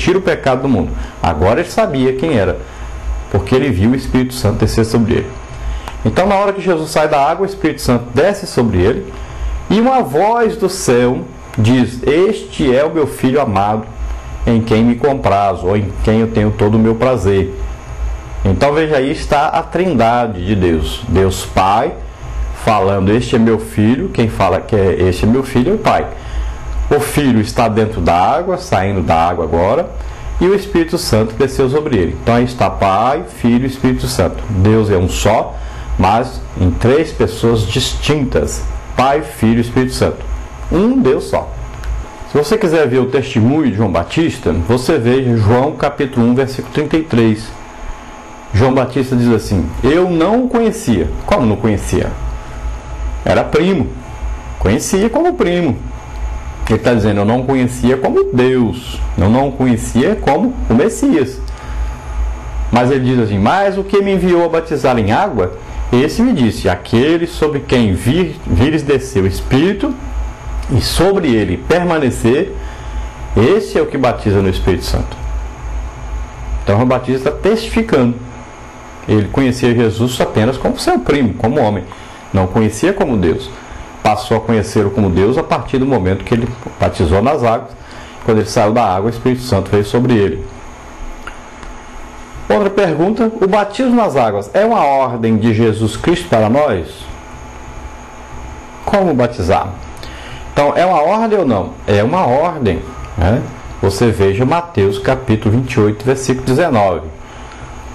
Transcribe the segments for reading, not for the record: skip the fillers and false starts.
tira o pecado do mundo. Agora ele sabia quem era, porque ele viu o Espírito Santo descer sobre ele. Então, na hora que Jesus sai da água, o Espírito Santo desce sobre ele, e uma voz do céu diz: este é o meu Filho amado, em quem me comprazo, ou em quem eu tenho todo o meu prazer. Então veja, aí está a trindade de Deus. Deus Pai falando: este é meu Filho. Quem fala que este é meu Filho é o Pai. O Filho está dentro da água, saindo da água agora, e o Espírito Santo desceu sobre ele. Então aí está Pai, Filho e Espírito Santo. Deus é um só, mas em três pessoas distintas: Pai, Filho e Espírito Santo. Um Deus só. Se você quiser ver o testemunho de João Batista, você veja João capítulo 1, versículo 33. João Batista diz assim: eu não o conhecia. Como não conhecia? Era primo. Conhecia como primo. Ele está dizendo: eu não conhecia como Deus. Eu não conhecia como o Messias. Mas ele diz assim: mas o que me enviou a batizar em água, esse me disse: aquele sobre quem vires descer o Espírito, e sobre ele permanecer, esse é o que batiza no Espírito Santo. Então João Batista está testificando. Ele conhecia Jesus apenas como seu primo, como homem. Não conhecia como Deus. Passou a conhecê-lo como Deus a partir do momento que ele batizou nas águas. Quando ele saiu da água, o Espírito Santo veio sobre ele. Outra pergunta: o batismo nas águas é uma ordem de Jesus Cristo para nós? Como batizar? Então, é uma ordem ou não? É uma ordem, né? Você veja Mateus capítulo 28, versículo 19.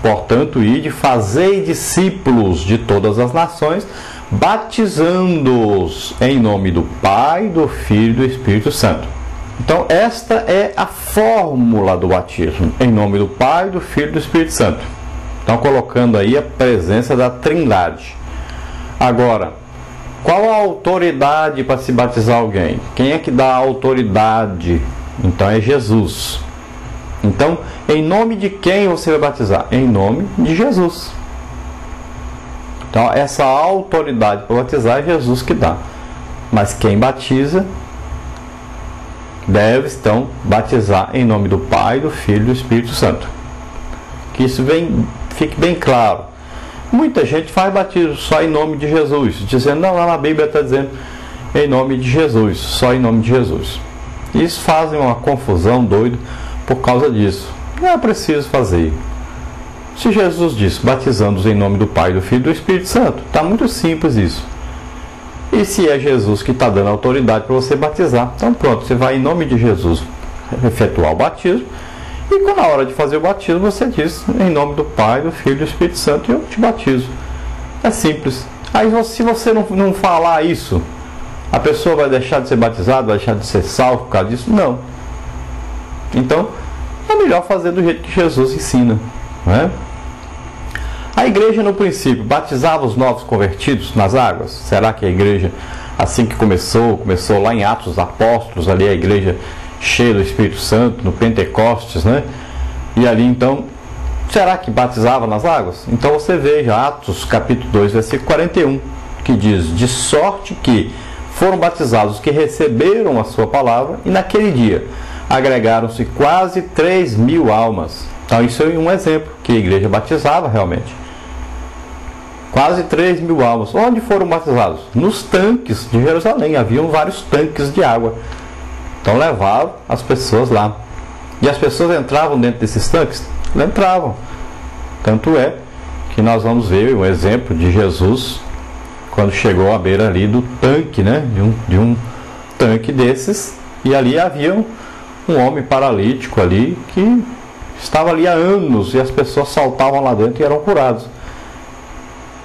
Portanto, ide, fazei discípulos de todas as nações, batizando-os em nome do Pai, do Filho e do Espírito Santo. Então, esta é a fórmula do batismo, em nome do Pai, do Filho e do Espírito Santo. Então, colocando aí a presença da Trindade. Agora, qual a autoridade para se batizar alguém? Quem é que dá a autoridade? Então é Jesus. Então, em nome de quem você vai batizar? Em nome de Jesus. Então, essa autoridade para batizar é Jesus que dá. Mas quem batiza deve, então, batizar em nome do Pai, do Filho e do Espírito Santo. Que isso fique bem claro. Muita gente faz batismo só em nome de Jesus, dizendo: não, lá na Bíblia está dizendo em nome de Jesus, só em nome de Jesus. Isso fazem uma confusão doida por causa disso. Não é preciso fazer. Se Jesus disse: batizando-os em nome do Pai, do Filho e do Espírito Santo, está muito simples isso. E se é Jesus que está dando autoridade para você batizar, então pronto, você vai em nome de Jesus efetuar o batismo. E quando na hora de fazer o batismo, você diz: em nome do Pai, do Filho e do Espírito Santo, e eu te batizo. É simples. Aí, se você não falar isso, a pessoa vai deixar de ser batizada, vai deixar de ser salvo por causa disso? Não. Então, é melhor fazer do jeito que Jesus ensina, não é? A igreja, no princípio, batizava os novos convertidos nas águas? Será que a igreja, assim que começou lá em Atos dos Apóstolos, ali a igreja cheia do Espírito Santo, no Pentecostes, né? E ali então, será que batizava nas águas? Então você veja Atos capítulo 2, versículo 41, que diz: de sorte que foram batizados os que receberam a sua palavra, e naquele dia agregaram-se quase 3.000 almas. Então isso é um exemplo, que a igreja batizava realmente. Quase 3.000 almas. Onde foram batizados? Nos tanques de Jerusalém. Haviam vários tanques de água. Então levavam as pessoas lá. E as pessoas entravam dentro desses tanques? Entravam. Tanto é que nós vamos ver um exemplo de Jesus quando chegou à beira ali do tanque, né? De um tanque desses. E ali havia um homem paralítico ali que estava ali há anos, e as pessoas saltavam lá dentro e eram curados.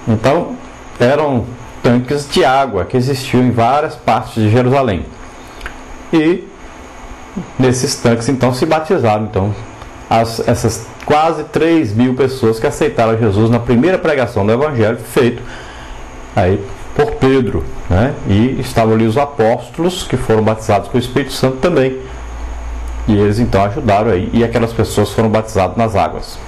Então eram tanques de água que existiam em várias partes de Jerusalém. E nesses tanques então se batizaram então essas quase 3.000 pessoas que aceitaram Jesus na primeira pregação do Evangelho, feito aí por Pedro, né? E estavam ali os apóstolos que foram batizados com o Espírito Santo também, e eles então ajudaram aí, e aquelas pessoas foram batizadas nas águas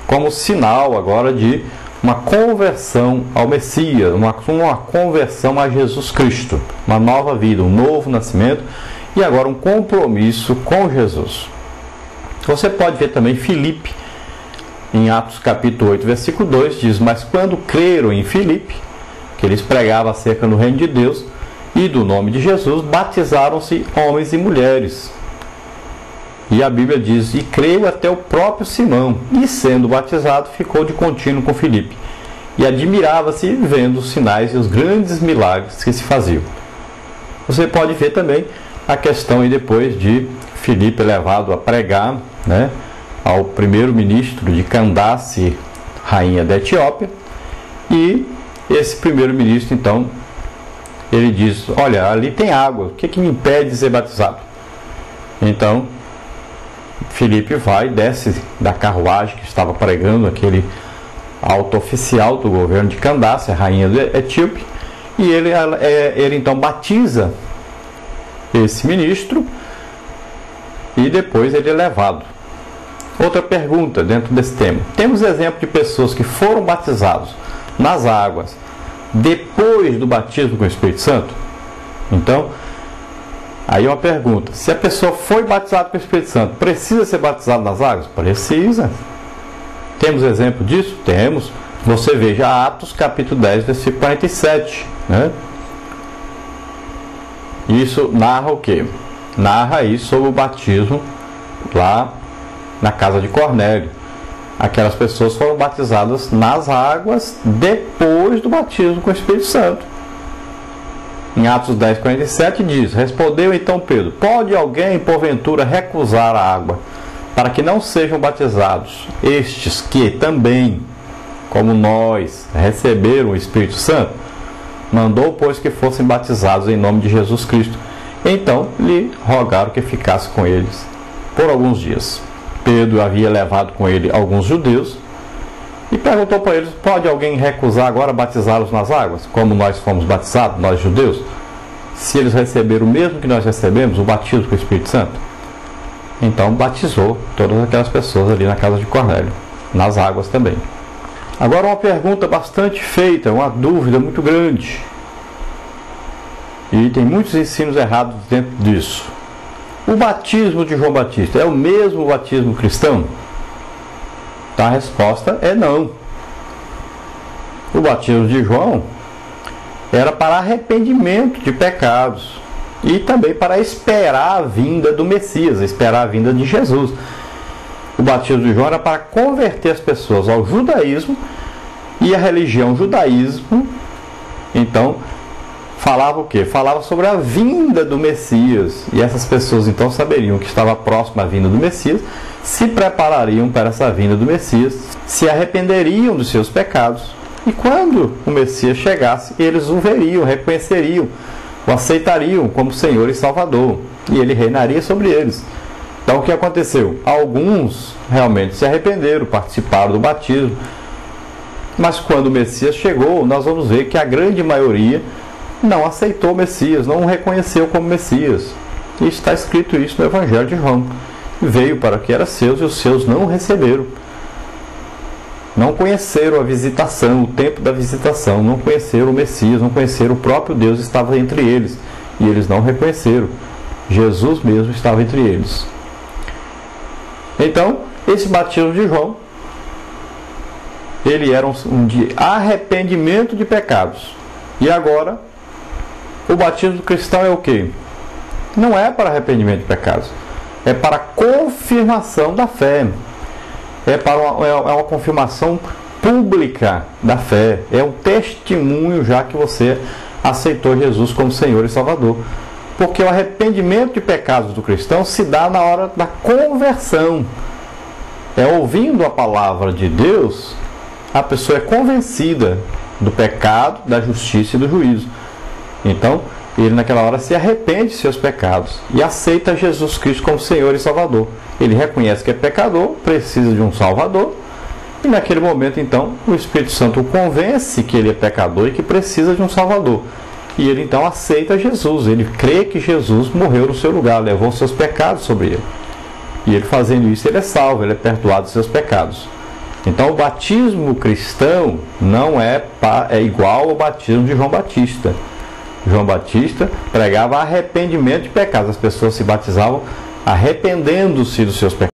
como sinal agora de uma conversão ao Messias, uma conversão a Jesus Cristo, uma nova vida, um novo nascimento, e agora um compromisso com Jesus. Você pode ver também Filipe, em Atos capítulo 8, versículo 2, diz: mas quando creram em Filipe, que eles pregavam acerca do reino de Deus e do nome de Jesus, batizaram-se homens e mulheres. E a Bíblia diz: e creio até o próprio Simão, e sendo batizado, ficou de contínuo com Filipe, e admirava-se vendo os sinais e os grandes milagres que se faziam. Você pode ver também a questão aí depois de Filipe levado a pregar, né, ao primeiro-ministro de Candace, rainha da Etiópia, e esse primeiro-ministro, então, ele diz: olha, ali tem água, o que me impede de ser batizado? Então, Filipe vai, desce da carruagem que estava pregando, aquele alto oficial do governo de Candace, a rainha da Etíope, e ele então batiza esse ministro, e depois ele é levado. Outra pergunta dentro desse tema: temos exemplo de pessoas que foram batizados nas águas depois do batismo com o Espírito Santo? Então, aí uma pergunta: se a pessoa foi batizada com o Espírito Santo, precisa ser batizada nas águas? Precisa. Temos exemplo disso? Temos. Você veja Atos capítulo 10, versículo 47, né? Isso narra o quê? Narra aí sobre o batismo lá na casa de Cornélio. Aquelas pessoas foram batizadas nas águas depois do batismo com o Espírito Santo. Em Atos 10, 47 diz: respondeu então Pedro: pode alguém porventura recusar a água para que não sejam batizados estes que também, como nós, receberam o Espírito Santo? Mandou, pois, que fossem batizados em nome de Jesus Cristo. Então lhe rogaram que ficasse com eles por alguns dias. Pedro havia levado com ele alguns judeus e perguntou para eles: pode alguém recusar agora batizá-los nas águas, como nós fomos batizados, nós judeus, se eles receberam o mesmo que nós recebemos, o batismo com o Espírito Santo? Então batizou todas aquelas pessoas ali na casa de Cornélio, nas águas também. Agora uma pergunta bastante feita, uma dúvida muito grande, e tem muitos ensinos errados dentro disso: o batismo de João Batista é o mesmo batismo cristão? Então a resposta é não. O batismo de João era para arrependimento de pecados e também para esperar a vinda do Messias, esperar a vinda de Jesus. O batismo de João era para converter as pessoas ao judaísmo, e a religião judaísmo, então, falava o quê? Falava sobre a vinda do Messias, e essas pessoas então saberiam que estava próxima a vinda do Messias, se preparariam para essa vinda do Messias, se arrependeriam dos seus pecados, e quando o Messias chegasse, eles o veriam, reconheceriam, o aceitariam como Senhor e Salvador, e ele reinaria sobre eles. Então o que aconteceu? Alguns realmente se arrependeram, participaram do batismo, mas quando o Messias chegou, nós vamos ver que a grande maioria não aceitou o Messias, não o reconheceu como Messias. E está escrito isso no Evangelho de João: veio para o que era seus e os seus não o receberam. Não conheceram a visitação, o tempo da visitação, não conheceram o Messias, não conheceram o próprio Deus estava entre eles, e eles não reconheceram. Jesus mesmo estava entre eles. Então, esse batismo de João, ele era um de arrependimento de pecados. E agora, o batismo cristão é o quê? Não é para arrependimento de pecados, é para confirmação da fé. É uma confirmação pública da fé. É um testemunho já que você aceitou Jesus como Senhor e Salvador. Porque o arrependimento de pecados do cristão se dá na hora da conversão. É ouvindo a palavra de Deus, a pessoa é convencida do pecado, da justiça e do juízo. Então, ele naquela hora se arrepende de seus pecados e aceita Jesus Cristo como Senhor e Salvador. Ele reconhece que é pecador, precisa de um Salvador, e naquele momento então o Espírito Santo o convence que ele é pecador e que precisa de um Salvador. E ele então aceita Jesus, ele crê que Jesus morreu no seu lugar, levou seus pecados sobre ele. E ele fazendo isso, ele é salvo, ele é perdoado dos seus pecados. Então o batismo cristão não é igual ao batismo de João Batista. João Batista pregava arrependimento de pecados. As pessoas se batizavam arrependendo-se dos seus pecados.